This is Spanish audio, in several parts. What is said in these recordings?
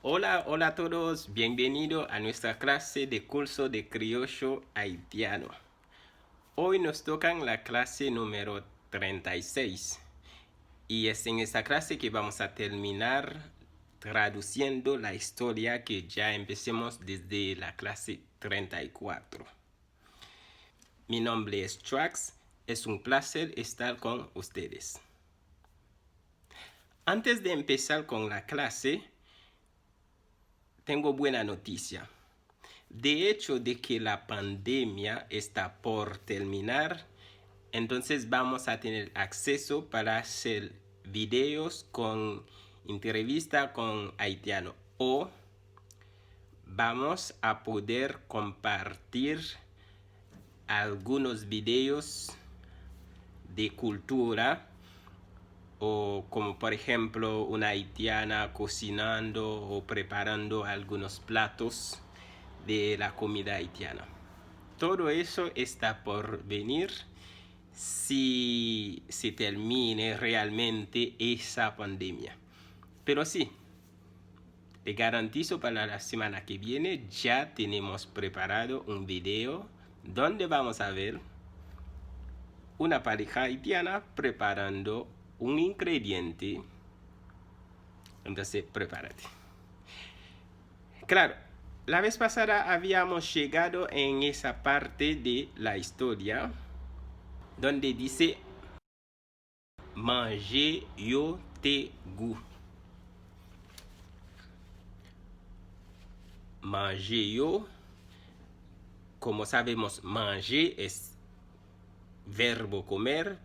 Hola a todos, bienvenido a nuestra clase de curso de criollo haitiano. Hoy nos tocan la clase número 36 y es en esta clase que vamos a terminar traduciendo la historia que ya empecemos desde la clase 34. Mi nombre es Trax, es un placer estar con ustedes. Antes de empezar con la clase, tengo buena noticia. De hecho, de que la pandemia está por terminar, entonces vamos a tener acceso para hacer videos con entrevista con haitiano o vamos a poder compartir algunos videos de cultura o como por ejemplo una haitiana cocinando o preparando algunos platos de la comida haitiana. Todo eso está por venir si se termine realmente esa pandemia. Pero sí, te garantizo para la semana que viene ya tenemos preparado un video donde vamos a ver una pareja haitiana preparando un ingrediente. Entonces, prepárate. Claro, la vez pasada habíamos llegado en esa parte de la historia donde dice manger yo te goût. Manger yo, como sabemos, manger es verbo comer,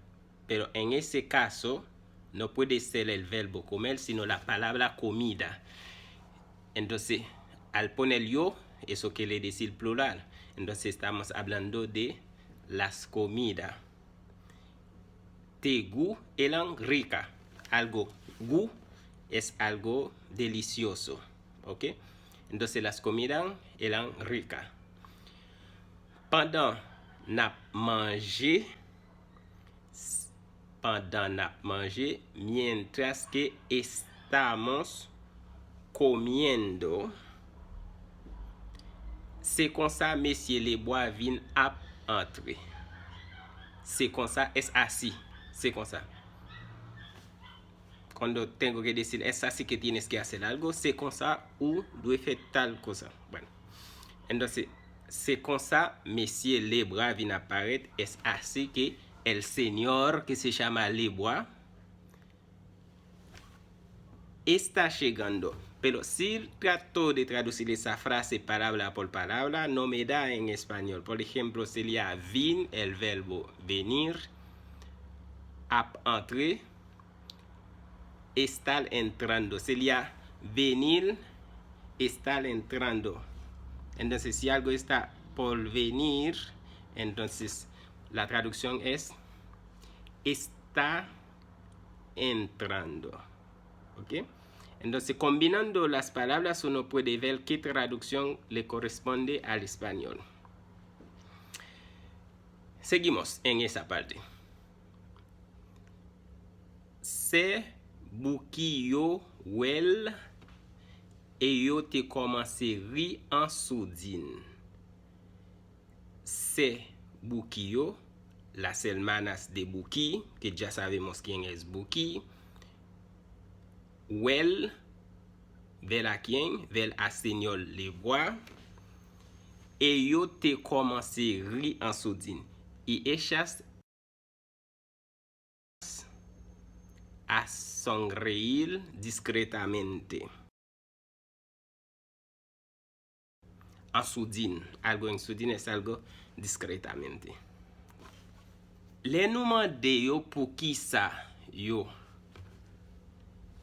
pero en ese caso no puede ser el verbo comer, sino la palabra comida. Entonces, al poner yo, eso quiere decir plural. Entonces estamos hablando de las comidas. Te goût eran rica. Algo goût es algo delicioso. ¿Ok? Entonces las comidas eran ricas. Pendant nap manger, mientras que estamos comiendo, c'est comme ça, Monsieur Lebois vient à entrer. C'est comme ça, es así. C'est comme ça. Cuando tengo que decir es así que tienes que hacer algo, c'est comme ça ou dois faire tal cosa. Bueno, entonces, c'est comme ça, Monsieur Lebois vient apparaître, es así que el señor que se llama Lebois está llegando. Pero si trato de traducir esa frase palabra por palabra, no me da en español. Por ejemplo, sería vin, el verbo venir, ap entrer, estar entrando. Sería venir, estar entrando. Entonces, si algo está por venir, entonces la traducción es está entrando. ¿Ok? Entonces, combinando las palabras, uno puede ver qué traducción le corresponde al español. Seguimos en esa parte. Se bouquillo well et yo te commencé ri en soudine. Se bouquillo, las hermanas de Buki, que ya sabemos quién es Buki. Well, ver a quién, ver a señor Lebois. Et yo te commencé ri en soudine. Y ellas a sonreír discretamente. En soudine, algo en soudine es algo discretamente. Le nouman de yo pou ki sa yo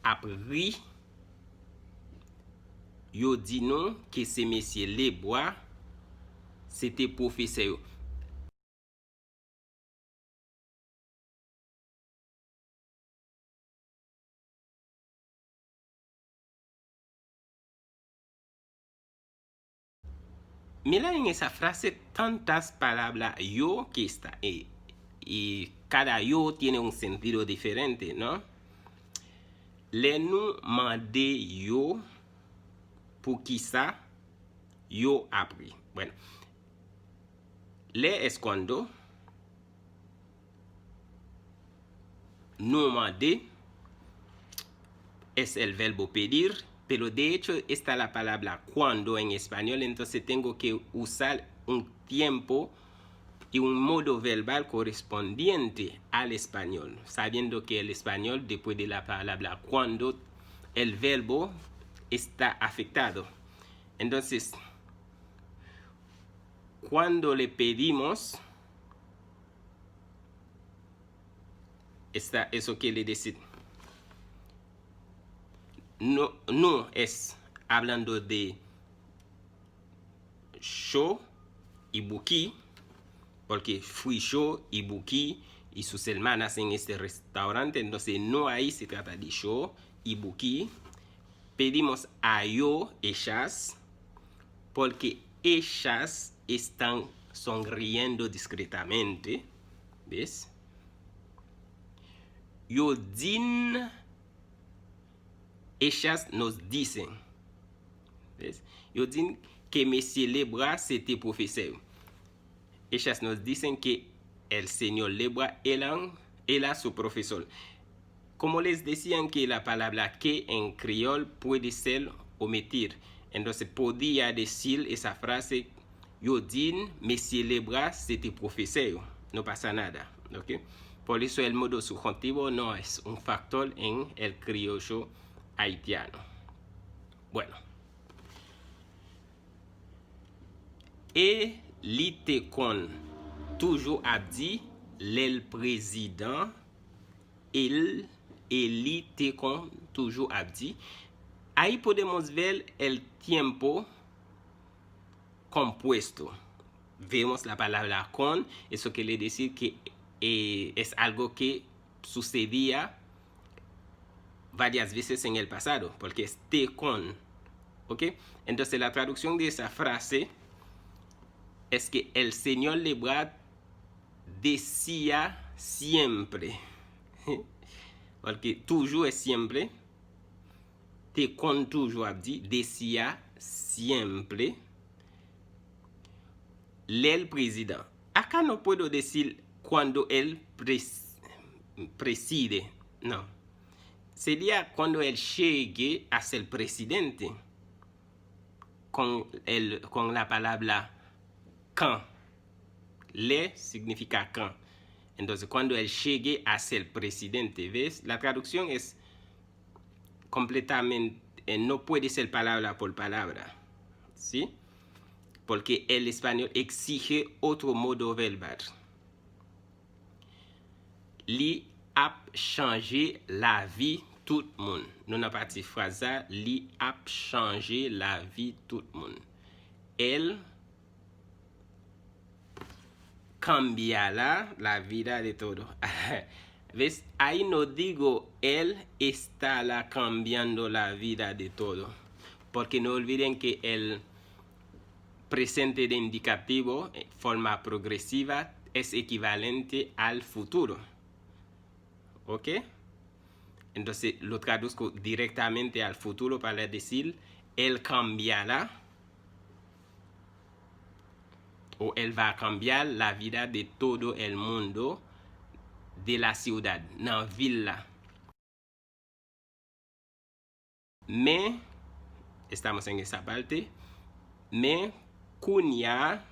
ap ri, yo di nou que se Monsieur Lebois, c'était professeur yo. Mira en esa frase tantas palabras yo que está y cada yo tiene un sentido diferente, ¿no? Le nou mande yo Pour qui ça, yo appris. Bueno, le es cuando normalmente es el verbo pedir, pero de hecho está la palabra cuando en español, entonces tengo que usar un tiempo y un modo verbal correspondiente al español, sabiendo que el español, después de la palabra cuando, el verbo está afectado. Entonces, cuando le pedimos, eso quiere decir, no es hablando de yo y Buki, porque fui yo y Buki y sus hermanas en este restaurante, entonces no ahí se trata de yo y Buki. Pedimos a yo, ellas, porque ellas están sonriendo discretamente, ¿ves? Yo din, ellas nos dicen, ¿ves? Yo din que Monsieur Lebras c'était profesor. Ellas nos dicen que el señor Lebras era su profesor. Como les decían que la palabra que en criol puede ser omitir. Entonces podía decir esa frase, yo din, Monsieur Lebras c'était profesor. No pasa nada, ¿ok? Por eso el modo subjuntivo no es un factor en el criollo haitiano. Bueno. Et l'ité con toujours a dit le président et l'ité con toujours a dit. Ahí podemos ver el tiempo compuesto. Vemos la palabra con, eso quiere decir que es algo que sucedía varias veces en el pasado, porque es te con, ¿ok? Entonces la traducción de esa frase es que el señor Lebras decía siempre, porque toujours es siempre, te con toujours abdi, decía siempre, el presidente. Acá no puedo decir cuando él preside, no. Sería cuando él llegue a ser presidente, con la palabra quand. Le significa quand. Entonces, cuando él llegue a ser presidente, ¿ves? La traducción es completamente, no puede ser palabra por palabra, ¿sí? Porque el español exige otro modo verbal. Li ap changé la vie tout le monde. Non a parti phrase, li ap changé la vie tout le monde. Elle cambiará la vida de todo. ¿Ves? Ahí no digo él estará cambiando la vida de todo. Porque no olviden que el presente de indicativo, forma progresiva, es equivalente al futuro. ¿Ok? Entonces lo traduzco directamente al futuro para decir él cambiará o él va a cambiar la vida de todo el mundo de la ciudad, la villa. Mais, estamos en esa parte, mais Kounia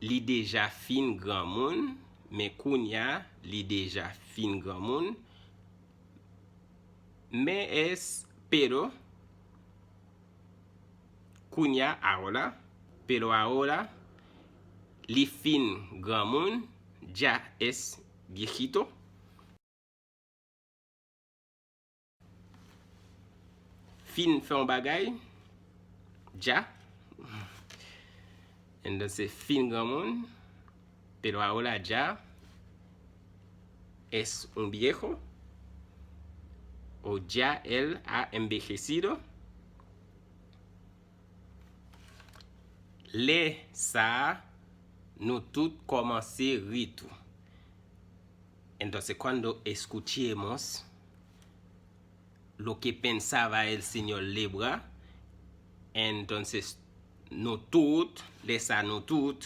li déjà fin grand monde, mais Kounia li déjà fin grand monde, mais es pero Kounia ahora, pero ahora li fin grand monde ya es viejito. Fin fue un bagay, ya. Entonces, fin grand monde, pero ahora ya es un viejo, o ya él ha envejecido. Le sa, nous tout commencé rito. Entonces, cuando escuchemos lo que pensaba el señor Lebras, Entonces, nutut, lesa nutut.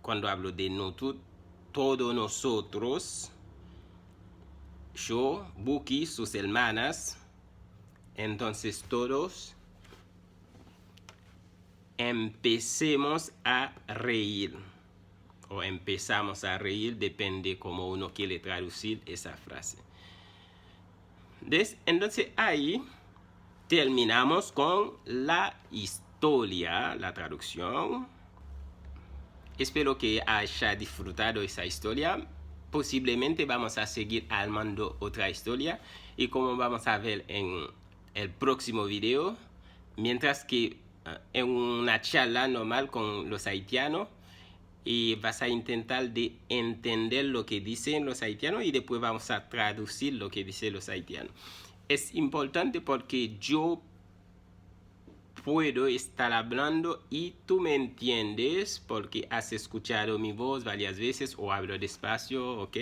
Cuando hablo de nutut, todos nosotros, yo, Buki, sus hermanas, entonces todos empecemos a reír. O empezamos a reír, depende cómo uno quiere traducir esa frase. Entonces ahí terminamos con la historia, la traducción. Espero que haya disfrutado esa historia. Posiblemente vamos a seguir armando otra historia. Y como vamos a ver en el próximo video, mientras que en una charla normal con los haitianos, y vas a intentar de entender lo que dicen los haitianos y después vamos a traducir lo que dicen los haitianos. Es importante porque yo puedo estar hablando y tú me entiendes porque has escuchado mi voz varias veces o hablo despacio, ¿ok?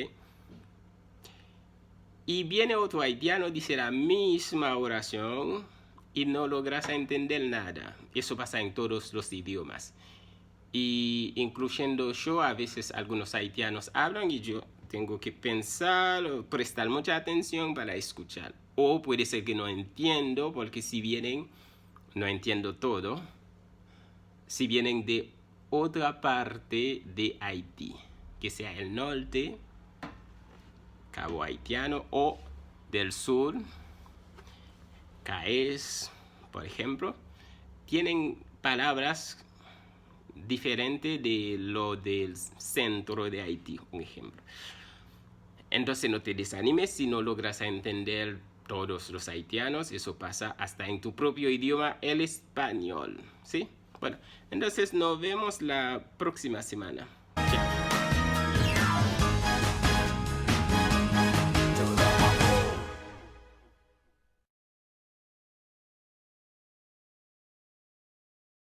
Y viene otro haitiano, dice la misma oración y no logras entender nada. Eso pasa en todos los idiomas. Y incluyendo yo, a veces algunos haitianos hablan y yo tengo que pensar o prestar mucha atención para escuchar. O puede ser que no entiendo, porque si vienen, no entiendo todo, si vienen de otra parte de Haití, que sea el norte, Cabo Haitiano, o del sur, Caes, por ejemplo, tienen palabras diferente de lo del centro de Haití, un ejemplo. Entonces no te desanimes si no logras entender todos los haitianos. Eso pasa hasta en tu propio idioma, el español, ¿sí? Bueno, entonces nos vemos la próxima semana.